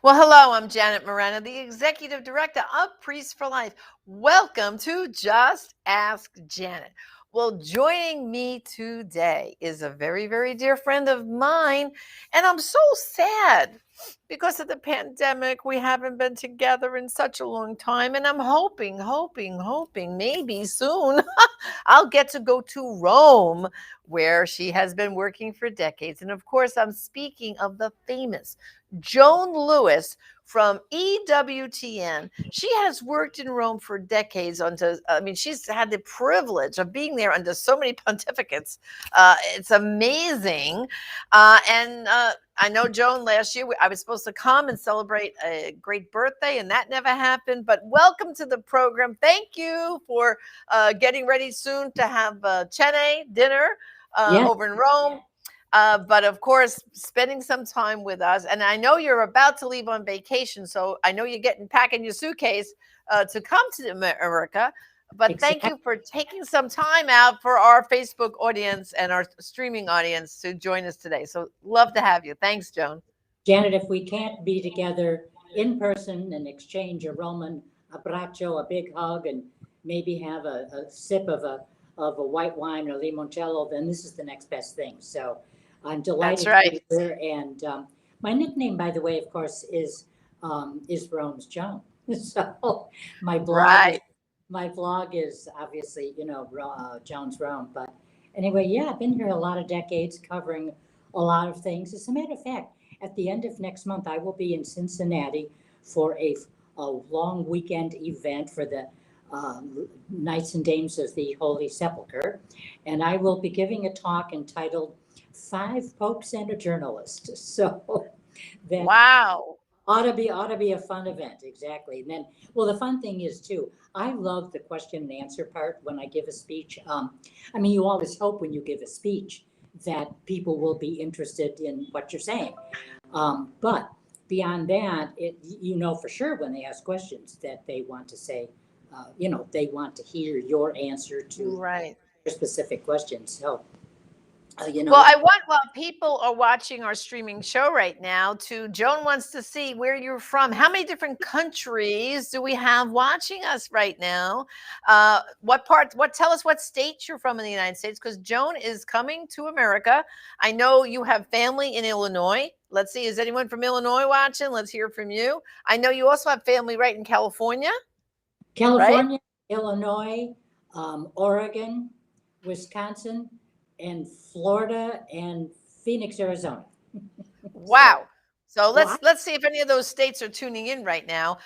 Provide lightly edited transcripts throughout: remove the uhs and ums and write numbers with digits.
Well, hello, I'm Janet Moreno, the Executive Director of Priests for Life. Welcome to Just Ask Janet. Well, joining me today is a very, very dear friend of mine, and I'm so sad because of the pandemic. We haven't been together in such a long time, and I'm hoping maybe soon I'll get to go to Rome, where she has been working for decades. And of course, I'm speaking of the famous Joan Lewis from EWTN. She has worked in Rome for decades. She's had the privilege of being there under so many pontificates. It's amazing. And I know, Joan, last year I was supposed to come and celebrate a great birthday, and that never happened. But welcome to the program. Thank you for getting ready soon to have cene dinner Yes, over in Rome. But of course, spending some time with us. And I know you're about to leave on vacation, so I know you're packing your suitcase to come to America. But thank exactly. you for taking some time out for our Facebook audience and our streaming audience to join us today. So love to have you. Thanks, Joan. Janet, if we can't be together in person and exchange a Roman abbraccio, a big hug, and maybe have a sip of a white wine or limoncello, then this is the next best thing. So I'm That's delighted to right. be here. And my nickname, by the way, of course, is Rome's Joan. So my blog is Right. my blog is obviously Joan's Rome. But anyway, yeah, I've been here a lot of decades, covering a lot of things. As a matter of fact, at the end of next month, I will be in Cincinnati for a long weekend event for the Knights and Dames of the Holy Sepulchre. And I will be giving a talk entitled Five Popes and a Journalist. So that Wow. ought to be a fun event. Exactly. And then, well, the fun thing is too, I love the question and answer part when I give a speech. You always hope when you give a speech that people will be interested in what you're saying. But beyond that, you know for sure when they ask questions that they want to say, they want to hear your answer to Right. their specific questions. So, you Well, know, I want while people are watching our streaming show right now, Joan wants to see where you're from. How many different countries do we have watching us right now? Tell us what state you're from in the United States, because Joan is coming to America. I know you have family in Illinois. Let's see, is anyone from Illinois watching? Let's hear from you. I know you also have family right in California, right? California, Illinois, Oregon, Wisconsin, and Florida and Phoenix, Arizona. So, Wow. So well, let's see if any of those states are tuning in right now.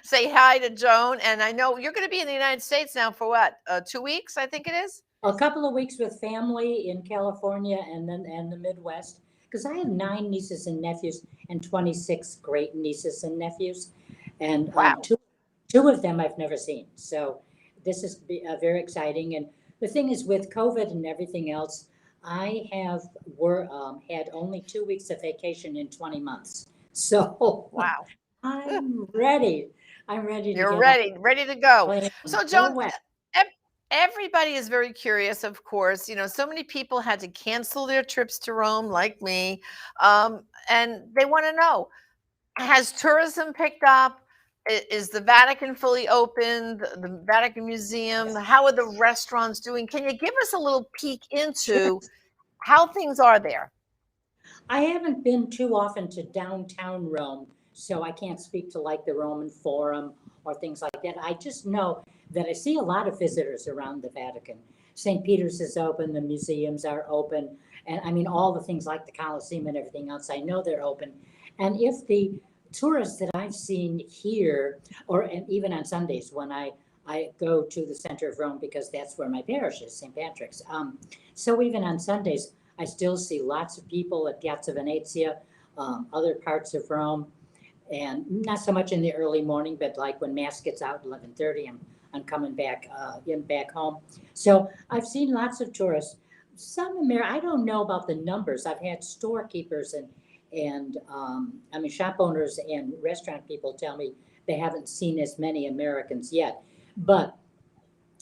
Say hi to Joan, and I know you're going to be in the United States now for what? 2 weeks, I think it is. a couple of weeks with family in California and the Midwest because I have 9 nieces and nephews and 26 great nieces and nephews, and Wow. two of them I've never seen. So this is very exciting. And the thing is, with COVID and everything else, I have had only 2 weeks of vacation in 20 months. So Wow. I'm ready. I'm ready to You're get on ready to go. the plane and So, go Joan, west. ev- everybody is very curious, of course. So many people had to cancel their trips to Rome, like me, and they want to know: has tourism picked up? Is the Vatican fully open? The Vatican Museum? How are the restaurants doing? Can you give us a little peek Sure. into how things are there? I haven't been too often to downtown Rome, so I can't speak to like the Roman Forum or things like that. I just know that I see a lot of visitors around the Vatican. St. Peter's is open, the museums are open, and all the things like the Colosseum and everything else, I know they're open. And if the tourists that I've seen here, and even on Sundays when I go to the center of Rome because that's where my parish is, St. Patrick's. So even on Sundays, I still see lots of people at Piazza Venezia, other parts of Rome, and not so much in the early morning, but like when mass gets out 11:30, I'm coming back home. So I've seen lots of tourists. I don't know about the numbers. I've had storekeepers and shop owners and restaurant people tell me they haven't seen as many Americans yet. But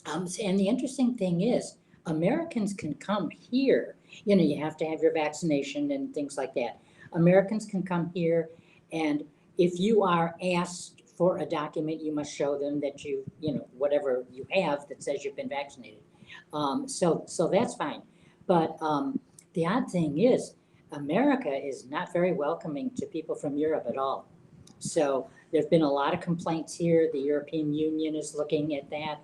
and the interesting thing is, Americans can come here. You have to have your vaccination and things like that. Americans can come here and if you are asked for a document, you must show them that whatever you have that says you've been vaccinated. So that's fine. But the odd thing is, America is not very welcoming to people from Europe at all. So there've been a lot of complaints here. The European Union is looking at that.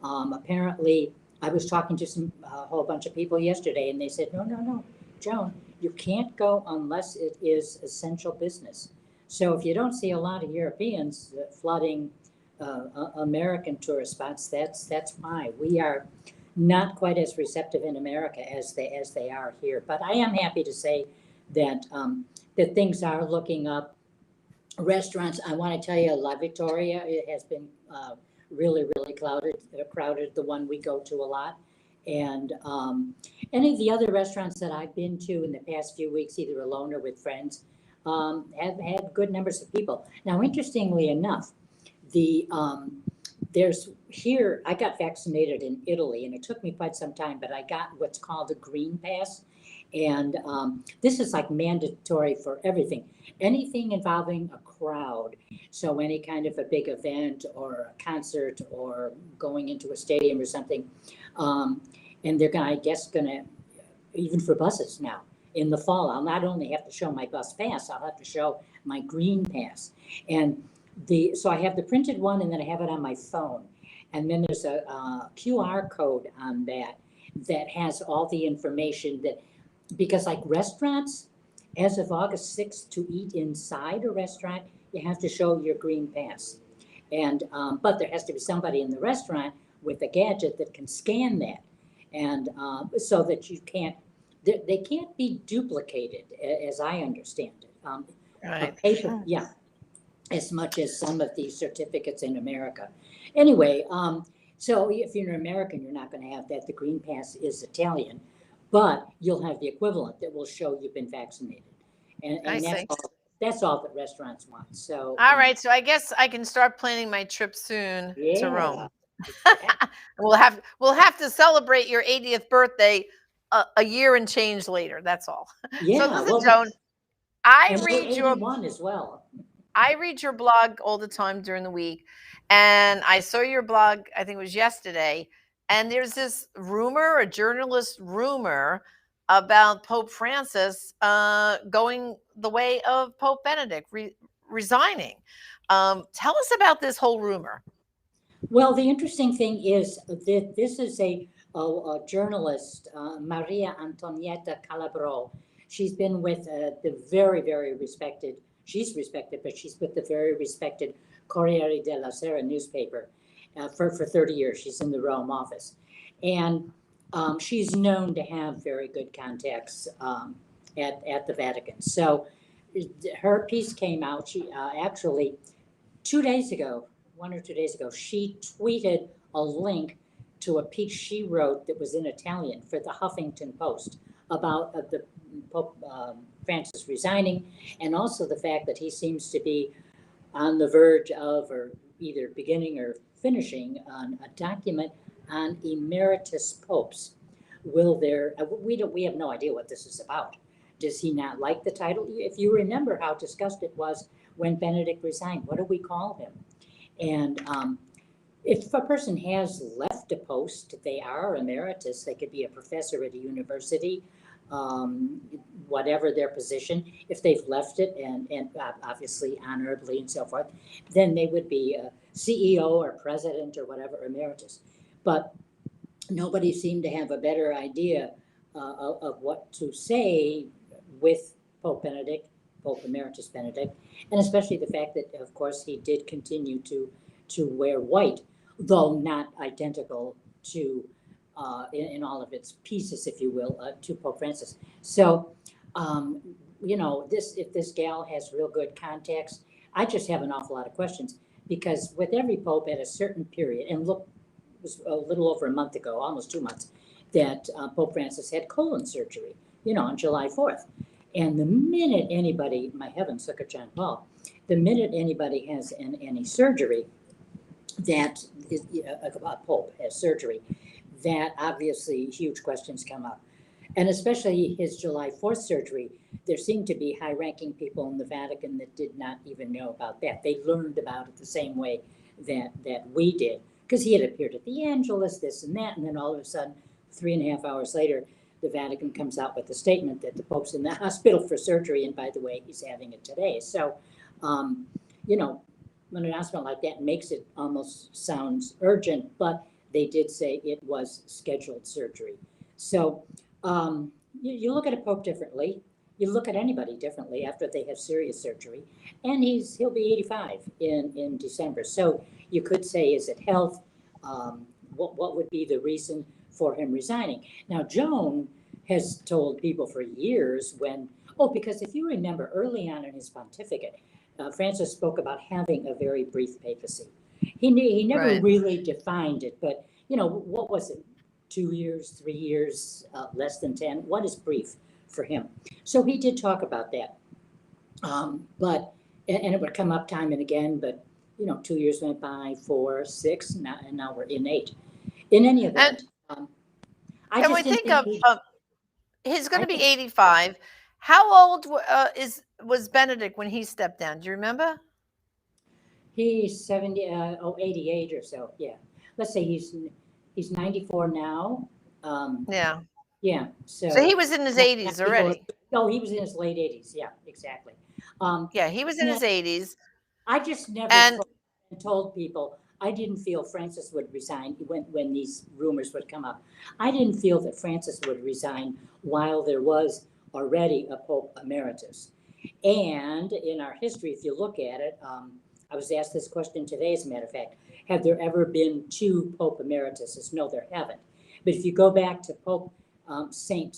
Apparently, I was talking to a whole bunch of people yesterday, and they said, no, Joan, you can't go unless it is essential business. So if you don't see a lot of Europeans flooding American tourist spots, that's fine. We are not quite as receptive in America as they are here. But I am happy to say that that things are looking up. Restaurants, I want to tell you, La Victoria, it has been really crowded, the one we go to a lot. And any of the other restaurants that I've been to in the past few weeks, either alone or with friends, have had good numbers of people. Now, interestingly enough, there's here, I got vaccinated in Italy, and it took me quite some time, but I got what's called a green pass. And this is like mandatory for everything, anything involving a crowd. So any kind of a big event or a concert or going into a stadium or something. And they're going to, even for buses now, in the fall, I'll not only have to show my bus pass, I'll have to show my green pass. And so I have the printed one, and then I have it on my phone. And then there's a QR code on that has all the information because like restaurants, as of August 6th, to eat inside a restaurant, you have to show your green pass. And but there has to be somebody in the restaurant with a gadget that can scan that. And so that they can't be duplicated, as I understand it. Right. Paper, yeah, as much as some of these certificates in America. Anyway, so if you're an American, you're not going to have that. The green pass is Italian, but you'll have the equivalent that will show you've been vaccinated. And that's all that restaurants want. So all right, so I guess I can start planning my trip soon to Rome. We'll have to celebrate your 80th birthday a year and change later. That's all. Yeah, so listen, Joan, I read 81 as well. I read your blog all the time during the week, and I saw your blog, I think it was yesterday, and there's this rumor, a journalist rumor, about Pope Francis going the way of Pope Benedict, resigning. Tell us about this whole rumor. Well, the interesting thing is that this is a journalist, Maria Antonietta Calabro. She's been with the very respected, she's respected, but she's with the very respected Corriere della Sera newspaper for 30 years. She's in the Rome office. And she's known to have very good contacts at the Vatican. So her piece came out. She actually 2 days ago, 1 or 2 days ago, she tweeted a link to a piece she wrote that was in Italian for the Huffington Post about the Pope Francis resigning, and also the fact that he seems to be on the verge of, or either beginning or finishing on a document on emeritus popes. We have no idea what this is about. Does he not like the title? If you remember how discussed it was when Benedict resigned, what do we call him? And if a person has left a post, they are emeritus. They could be a professor at a university, whatever their position. If they've left it and obviously honorably and so forth, then they would be a CEO or president or whatever, emeritus. But nobody seemed to have a better idea of what to say with Pope Benedict, Pope Emeritus Benedict, and especially the fact that, of course, he did continue to wear white, though not identical to, in all of its pieces, if you will, to Pope Francis. So, if this gal has real good contacts, I just have an awful lot of questions, because with every pope at a certain period, and look, it was a little over a month ago, almost 2 months, that Pope Francis had colon surgery, on July 4th. And the minute anybody, my heavens, look at John Paul, the minute anybody has any surgery, that is, a pope has surgery, that obviously huge questions come up. And especially his July 4th surgery, there seemed to be high-ranking people in the Vatican that did not even know about that. They learned about it the same way that we did, because he had appeared at the Angelus, this and that, and then all of a sudden, 3.5 hours later, the Vatican comes out with a statement that the Pope's in the hospital for surgery, and by the way, he's having it today. So, you know, an announcement like that makes it almost sounds urgent, but they did say it was scheduled surgery. So you look at a Pope differently. You look at anybody differently after they have serious surgery, and he'll be 85 in December. So you could say, is it health? What would be the reason for him resigning? Now, Joan has told people for years because if you remember early on in his pontificate, Francis spoke about having a very brief papacy. He never really defined it, but what was it? 2 years, 3 years, less than 10. What is brief for him? So he did talk about that. But it would come up time and again, but 2 years went by, 4, 6, and now we're in 8. In any event, I just didn't think he's going to be 85. How old was Benedict when he stepped down? Do you remember? He's 88 or so. Yeah. Let's say he's 94 now. Yeah. Yeah. So he was in his 80s already. No, he was in his late 80s. Yeah, exactly. Yeah, he was in his 80s. I just never told people I didn't feel Francis would resign when these rumors would come up. I didn't feel that Francis would resign while there was already a Pope emeritus. And in our history, if you look at it, I was asked this question today, as a matter of fact, have there ever been 2 Pope emerituses? No, there haven't. But if you go back to Pope Saint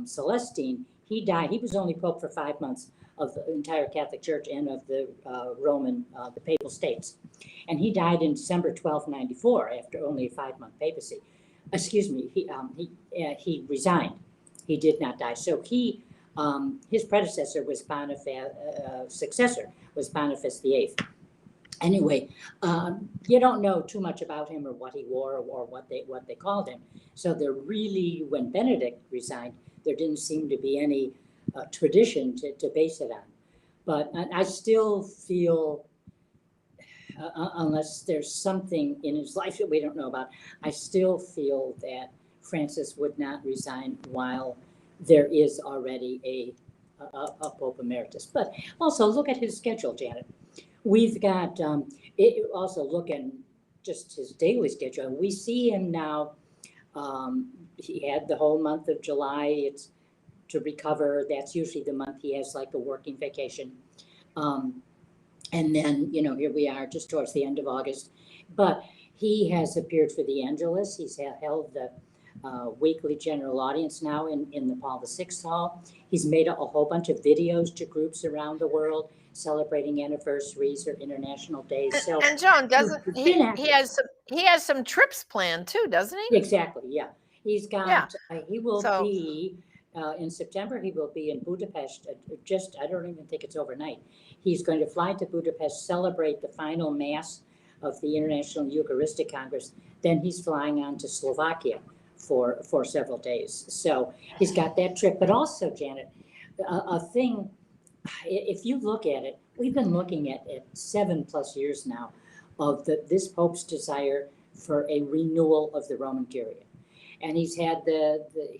Celestine, he died. He was only Pope for 5 months of the entire Catholic Church and of the the Papal States. And he died in December 1294 after only a 5-month papacy. Excuse me, he resigned. He did not die. So his predecessor was successor was Boniface VIII. Anyway, you don't know too much about him or what he wore or what they called him. So when Benedict resigned, there didn't seem to be any tradition to base it on. But I still feel, unless there's something in his life that we don't know about, I still feel that Francis would not resign while there is already a Pope Emeritus. But also look at his schedule, Janet. We've got, also look at just his daily schedule. We see him now, he had the whole month of July. It's to recover. That's usually the month he has like a working vacation. And then, here we are just towards the end of August. But he has appeared for the Angelus. He's held the weekly general audience now in the Paul VI Hall. He's made a whole bunch of videos to groups around the world celebrating anniversaries or international days. So, and Joan, doesn't he has some trips planned too, doesn't he? Exactly. Yeah, he's got. He will be in September. He will be in Budapest. I don't even think it's overnight. He's going to fly to Budapest, celebrate the final mass of the International Eucharistic Congress. Then he's flying on to Slovakia for several days. So he's got that trip. But also, Janet, a thing. If you look at it, we've been looking at 7+ years now of this Pope's desire for a renewal of the Roman Curia. And he's had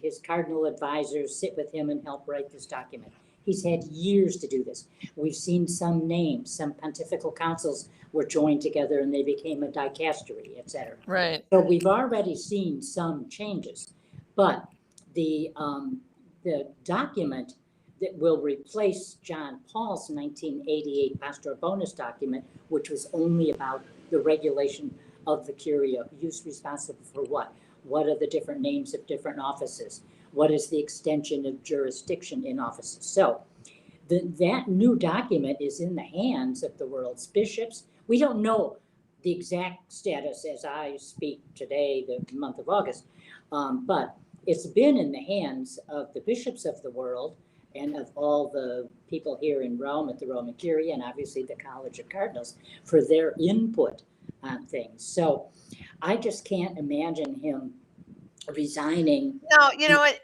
his cardinal advisors sit with him and help write this document. He's had years to do this. We've seen some names, some pontifical councils were joined together and they became a dicastery, et cetera. Right. So we've already seen some changes, but the document that will replace John Paul's 1988 Pastoral Bonus document, which was only about the regulation of the Curia, who's responsible for what? What are the different names of different offices? What is the extension of jurisdiction in offices? So that new document is in the hands of the world's bishops. We don't know the exact status as I speak today, the month of August, but it's been in the hands of the bishops of the world and of all the people here in Rome at the Roman Curia and obviously the College of Cardinals for their input on things. So I just can't imagine him resigning No, you know what?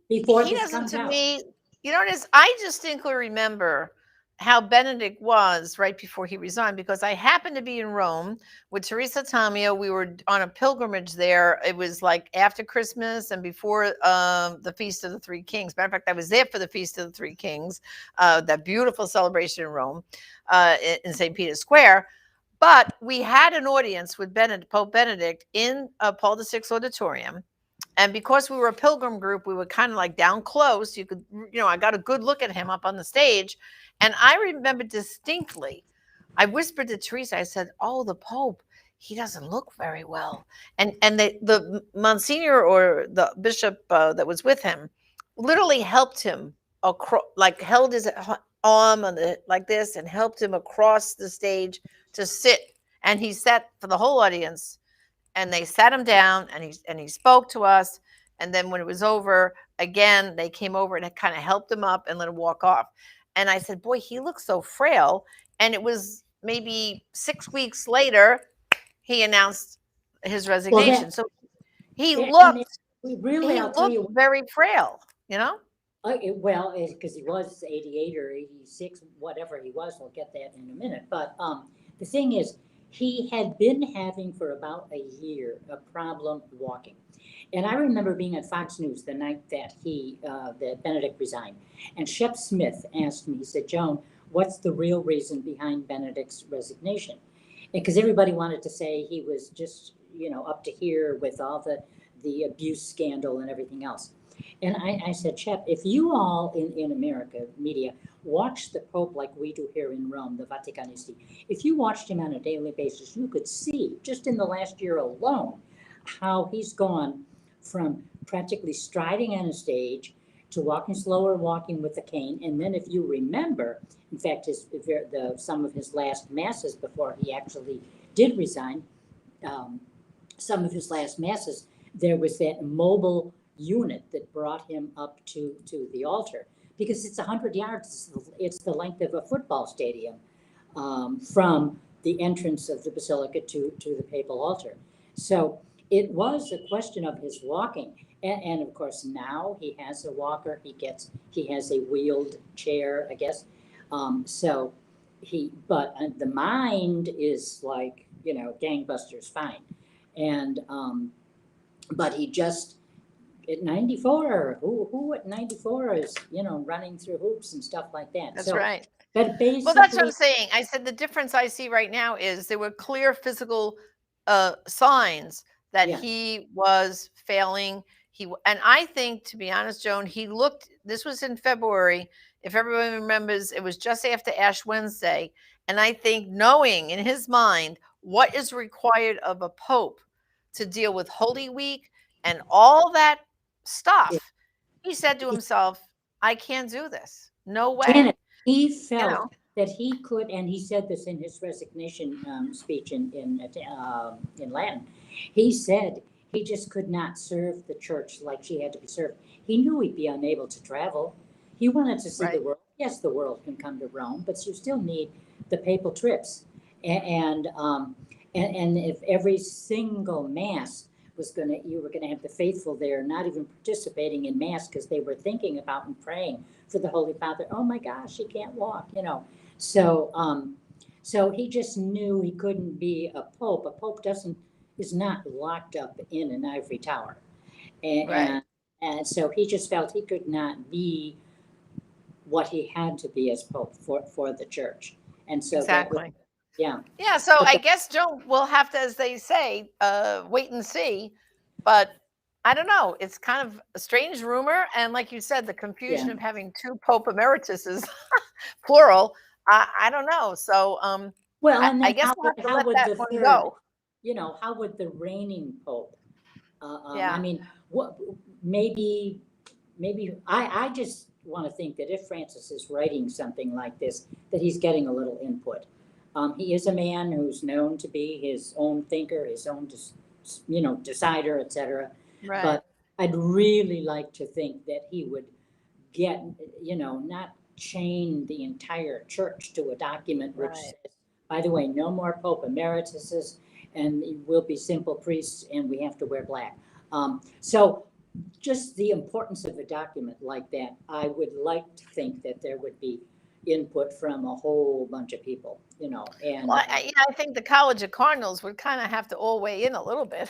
before He this doesn't comes to out. me, you know what it is? I distinctly remember how Benedict was right before he resigned because I happened to be in Rome with Teresa Tamio. We were on a pilgrimage there. It was like after Christmas and before the Feast of the Three Kings. Matter of fact, I was there for the Feast of the Three Kings, that beautiful celebration in Rome, in St. Peter's Square. But we had an audience with Pope Benedict in Paul VI Auditorium. And because we were a pilgrim group, we were kind of like down close. You could, I got a good look at him up on the stage. And I remember distinctly, I whispered to Teresa, I said, "Oh, the Pope, he doesn't look very well." And the Monsignor or the bishop that was with him literally helped him across, like held his arm on the like this and helped him across the stage to sit. And he sat for the whole audience, and they sat him down, and he spoke to us. And then when it was over again, they came over and kind of helped him up and let him walk off. And I said, "Boy, he looks so frail." And it was maybe 6 weeks later he announced his Well, resignation. So he and it, looked really, he I'll tell looked you, very frail, well, because he was 88 or 86, whatever he was. We'll get that in a minute. But the thing is, he had been having for about a year a problem walking. And I remember being at Fox News the night that that Benedict resigned. And Shep Smith asked me, he said, "Joan, what's the real reason behind Benedict's resignation?" Because everybody wanted to say he was just, up to here with all the abuse scandal and everything else. And I said, "Shep, if you all in America, media, watch the Pope like we do here in Rome, the Vaticanisti, if you watched him on a daily basis, you could see just in the last year alone how he's gone from practically striding on a stage to walking slower, walking with a cane. And then if you remember, in fact, some of his last masses before he actually did resign, um, some of his last masses, there was that mobile unit that brought him up to the altar because it's 100 yards. It's the length of a football stadium from the entrance of the basilica to the papal altar. So it was a question of his walking. And of course, now he has a walker. He has a wheeled chair, I guess. So but the mind is like, gangbusters fine. And but he just at 94, who at 94 is, running through hoops and stuff like that. That's So, right. but Well, that's what I'm basically, saying. I said the difference I see right now is there were clear physical signs that yeah, he was failing. And I think, to be honest, Joan, he looked. This was in February. If everybody remembers, it was just after Ash Wednesday. And I think, knowing in his mind what is required of a pope to deal with Holy Week and all that yeah. stuff, he said to himself, "I can't do this. No Janet, way." he You felt know. that he could, and he said this in his resignation speech in Latin. He said he just could not serve the church like she had to be served. He knew he'd be unable to travel. He wanted to see the Right. world. Yes, the world can come to Rome, but you still need the papal trips. And if every single mass you were gonna have the faithful there, not even participating in mass because they were thinking about and praying for the Holy Father. Oh my gosh, he can't walk. So, so he just knew he couldn't be a pope. A pope is not locked up in an ivory tower, and Right. and, and so he just felt he could not be what he had to be as pope for the church, and so that was Exactly. yeah. Yeah, so But I guess, Joe, we'll have to, as they say, wait and see. But I don't know. It's kind of a strange rumor, and like you said, the yeah, confusion of having two Pope Emerituses, plural. I don't know. So well, I, and I then guess we'll have to how let would that the one third, go. how would the reigning pope? I Yeah. mean, what maybe I just want to think that if Francis is writing something like this, that he's getting a little input. He is a man who's known to be his own thinker, his own, decider, etc. Right. But I'd really like to think that he would get, not chain the entire church to a document which Right. says, by the way, no more Pope Emerituses, and we'll be simple priests, and we have to wear black. So just the importance of a document like that, I would like to think that there would be input from a whole bunch of people, and Well, I think the College of Cardinals would kind of have to all weigh in a little bit,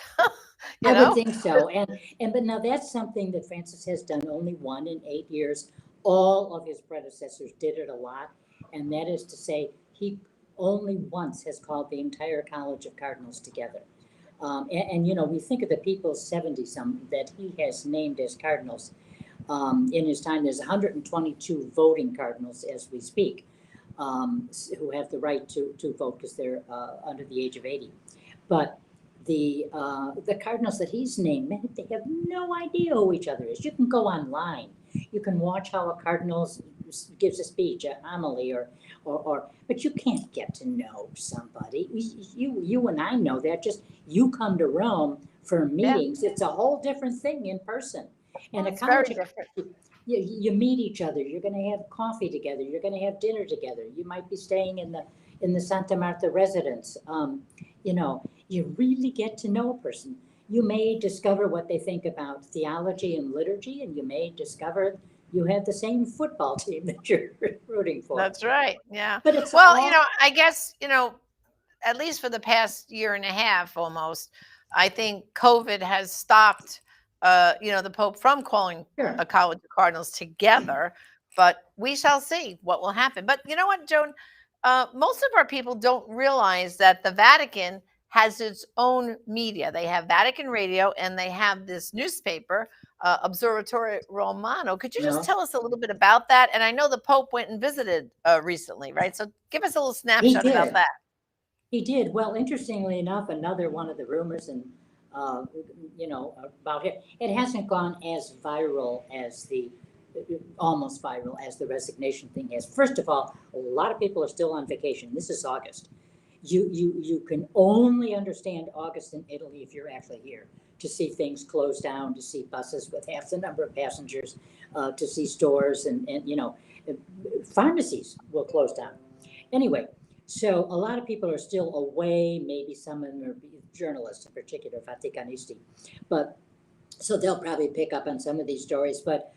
you I would know? think so. And but now that's something that Francis has done only one in 8 years. All of his predecessors did it a lot, and that is to say, he only once has called the entire College of Cardinals together. And we think of the people's 70 some that he has named as cardinals. In his time, there's 122 voting cardinals as we speak, who have the right to vote because they're under the age of 80. But the cardinals that he's named, man, they have no idea who each other is. You can go online, you can watch how a cardinal gives a speech, a homily, but you can't get to know somebody. You and I know that. Just you come to Rome for Yeah, meetings, it's a whole different thing in person. And a it's very college, different. you meet each other. You're going to have coffee together. You're going to have dinner together. You might be staying in the Santa Marta residence. You really get to know a person. You may discover what they think about theology and liturgy, and you may discover you have the same football team that you're rooting for. That's right. Yeah. But it's Well, all I guess, at least for the past year and a half almost, I think COVID has stopped, the Pope from calling sure. a college of cardinals together, but we shall see what will happen. But you know what, Joan? Most of our people don't realize that the Vatican has its own media. They have Vatican radio and they have this newspaper, Observatory Romano. Could you just No, tell us a little bit about that? And I know the Pope went and visited recently, right? So give us a little he snapshot about did. that. He did. Well, interestingly enough, another one of the rumors and about it. It hasn't gone as viral as the almost viral as the resignation thing has. First of all, a lot of people are still on vacation. This is August. You can only understand August in Italy if you're actually here to see things close down, to see buses with half the number of passengers, to see stores and pharmacies will close down. Anyway, so a lot of people are still away. Maybe some of them are journalists, in particular, Vaticanisti, but so they'll probably pick up on some of these stories. But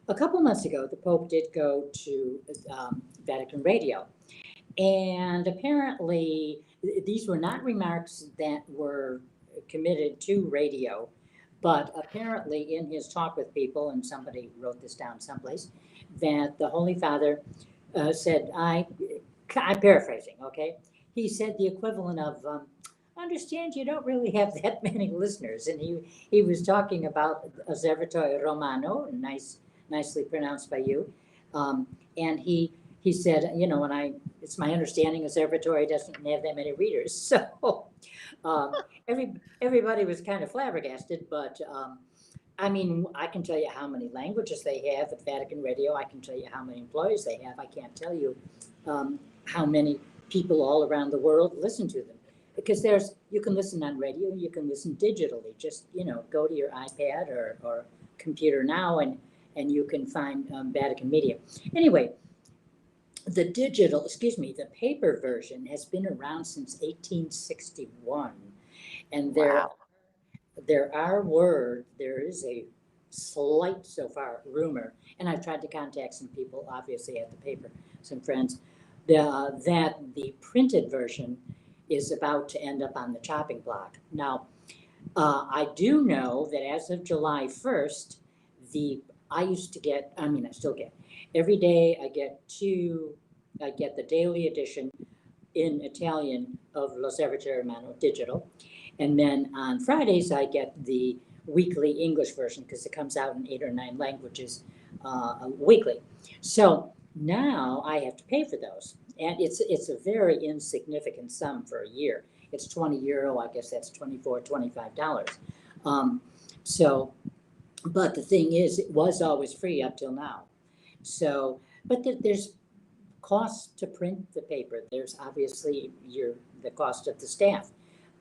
a couple months ago, the Pope did go to Vatican Radio. And apparently, these were not remarks that were committed to radio, but apparently, in his talk with people, and somebody wrote this down someplace, that the Holy Father said, I'm paraphrasing, okay? He said the equivalent of, understand you don't really have that many listeners. And he was talking about observatory romano, nicely pronounced by you. And he said, it's my understanding observatory doesn't have that many readers. So everybody was kind of flabbergasted, but I can tell you how many languages they have at Vatican Radio. I can tell you how many employees they have. I can't tell you how many people all around the world listen to them. Because you can listen on radio, you can listen digitally. Just, go to your iPad or computer now and you can find Vatican Media. Anyway, the paper version has been around since 1861. And Wow. there is a slight so far rumor, and I've tried to contact some people, obviously at the paper, some friends, that the printed version is about to end up on the chopping block. Now, I do know that as of July 1st, I still get, every day I get the daily edition in Italian of L'Osservatore Romano digital. And then on Fridays, I get the weekly English version because it comes out in 8 or 9 languages weekly. So now I have to pay for those. And it's a very insignificant sum for a year. It's 20 euro, I guess that's $24, $25. But the thing is, it was always free up till now. So, but there's costs to print the paper. There's obviously the cost of the staff.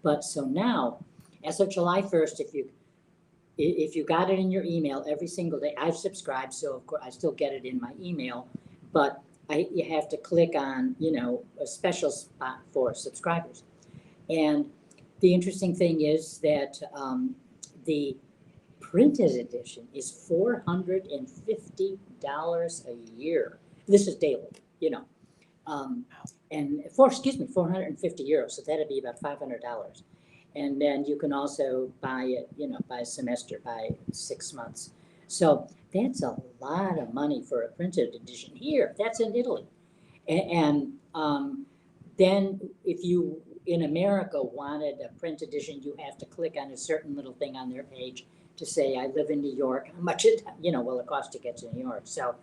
But so now, as of July 1st, if you got it in your email every single day, I've subscribed, so of course I still get it in my email, but you have to click on, a special spot for subscribers. And the interesting thing is that printed edition is $450 a year. This is daily, you know. And €450. So that'd be about $500. And then you can also buy it, you know, by semester, by 6 months. So that's a lot of money for a printed edition here. That's in Italy. And then if you in America wanted a print edition, you have to click on a certain little thing on their page to say, I live in New York, how much it, you know, will it cost to get to New York? So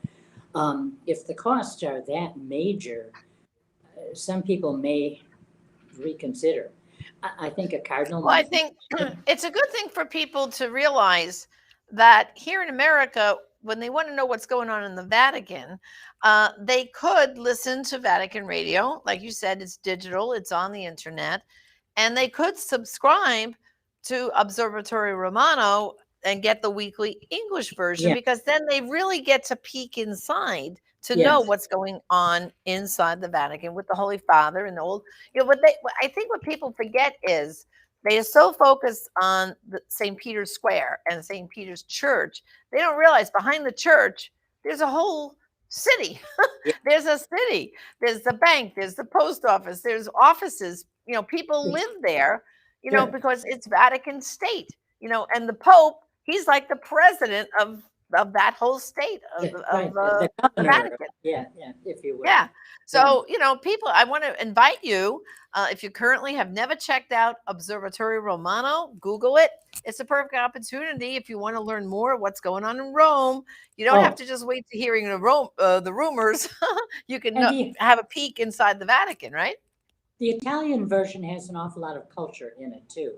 if the costs are that major, some people may reconsider. I think a cardinal Well, I might. think it's a good thing for people to realize that here in America, when they want to know what's going on in the Vatican, they could listen to Vatican radio. Like you said, it's digital, it's on the internet, and they could subscribe to Observatory Romano and get the weekly English version Yeah, because then they really get to peek inside to know yes, what's going on inside the Vatican with the Holy Father and the old. You know, I think what people forget is they are so focused on the St. Peter's Square and St. Peter's Church, they don't realize behind the church there's a whole city. yeah, There's a city. There's the bank. There's the post office. There's offices. You know, people live there. You know, sure. because it's Vatican state. You know, and the Pope, he's like the president of that whole state of Right, the the governor, Vatican. yeah, if you will. Yeah. Yeah. So, you know, people, I want to invite you, if you currently have never checked out Observatory Romano, Google it. It's a perfect opportunity if you want to learn more what's going on in Rome. You don't have Oh, to just wait to hearing the rumors. You can and the have a peek inside the Vatican, right? The Italian version has an awful lot of culture in it too.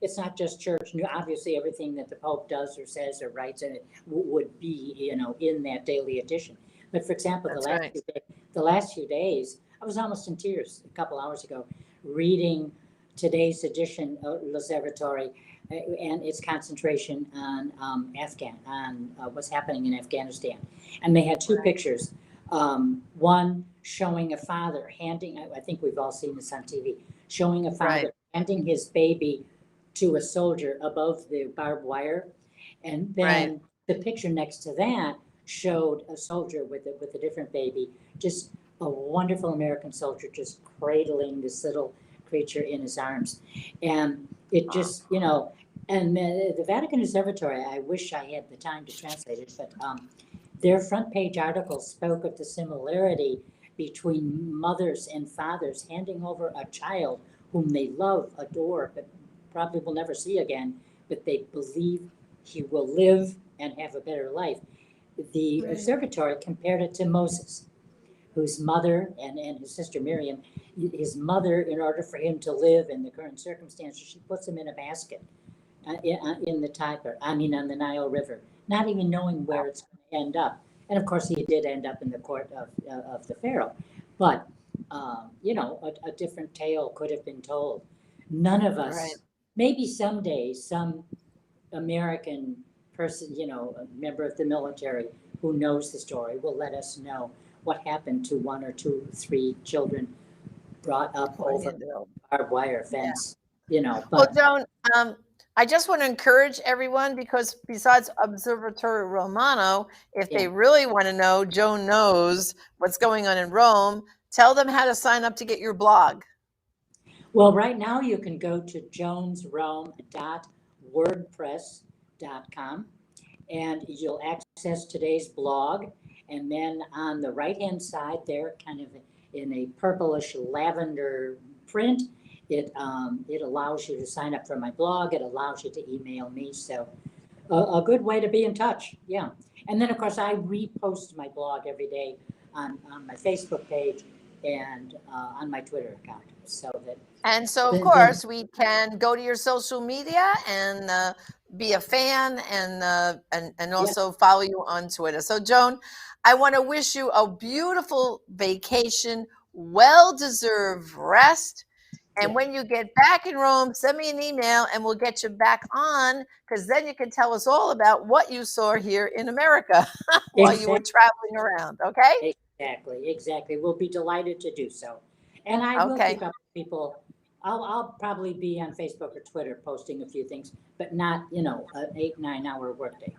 It's not just church. Obviously, everything that the Pope does or says or writes in it would be, you know, in that daily edition. But for example, That's right. the last few days, I was almost in tears a couple hours ago reading today's edition of L'Osservatore and its concentration on what's happening in Afghanistan. And they had two Right. pictures. One showing a father handing, I think we've all seen this on TV, showing a father Right. handing his baby to a soldier above the barbed wire. And Right. then the picture next to that showed a soldier with a different baby, just a wonderful American soldier just cradling this little creature in his arms. And it just, you know, and the Vatican Observatory, I wish I had the time to translate it, but their front page article spoke of the similarity between mothers and fathers handing over a child whom they love, adore, but probably will never see again, but they believe he will live and have a better life. The Right. observatory compared it to Moses, whose mother and his sister Miriam, his mother, in order for him to live in the current circumstances, she puts him in a basket in the Tiber, I mean, on the Nile River, not even knowing where it's going to end up. And of course, he did end up in the court of the Pharaoh. But, you know, a different tale could have been told. None of Right. us, maybe someday, some American person, you know, a member of the military who knows the story will let us know what happened to one or two, three children brought up over barbed wire fence, you know, Well, but Joan, I just want to encourage everyone because besides Observatory Romano, if yeah. they really want to know, Joan knows what's going on in Rome. Tell them how to sign up to get your blog. Well, right now you can go to jonesrome.wordpress.com and you'll access today's blog. And then on the right-hand side there, kind of in a purplish lavender print, it allows you to sign up for my blog. It allows you to email me. So a good way to be in touch. Yeah. And then, of course, I repost my blog every day on my Facebook page and on my Twitter account. So that And so, of then course, we can go to your social media and be a fan and yeah, also follow you on Twitter. So, Joan, I want to wish you a beautiful vacation, well-deserved rest. And yeah, when you get back in Rome, send me an email and we'll get you back on because then you can tell us all about what you saw here in America while you were exactly, traveling around. Okay? exactly. We'll be delighted to do so. And I will Okay. keep up with people I'll probably be on Facebook or Twitter posting a few things, but not, an 8-9 hour workday.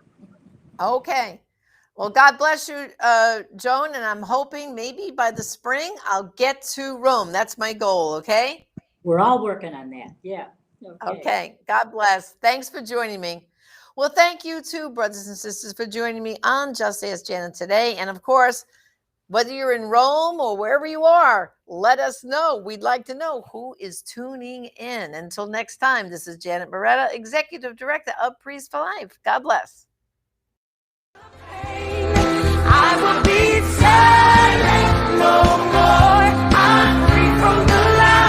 Okay. Well, God bless you, Joan, and I'm hoping maybe by the spring I'll get to Rome. That's my goal, okay? We're all working on that. Yeah. Okay. God bless. Thanks for joining me. Well, thank you too, brothers and sisters, for joining me on Just Ask Janet today. And of course, whether you're in Rome or wherever you are, let us know. We'd like to know who is tuning in. Until next time, this is Janet Moretta, Executive Director of Priest for Life. God bless. I will be silent, no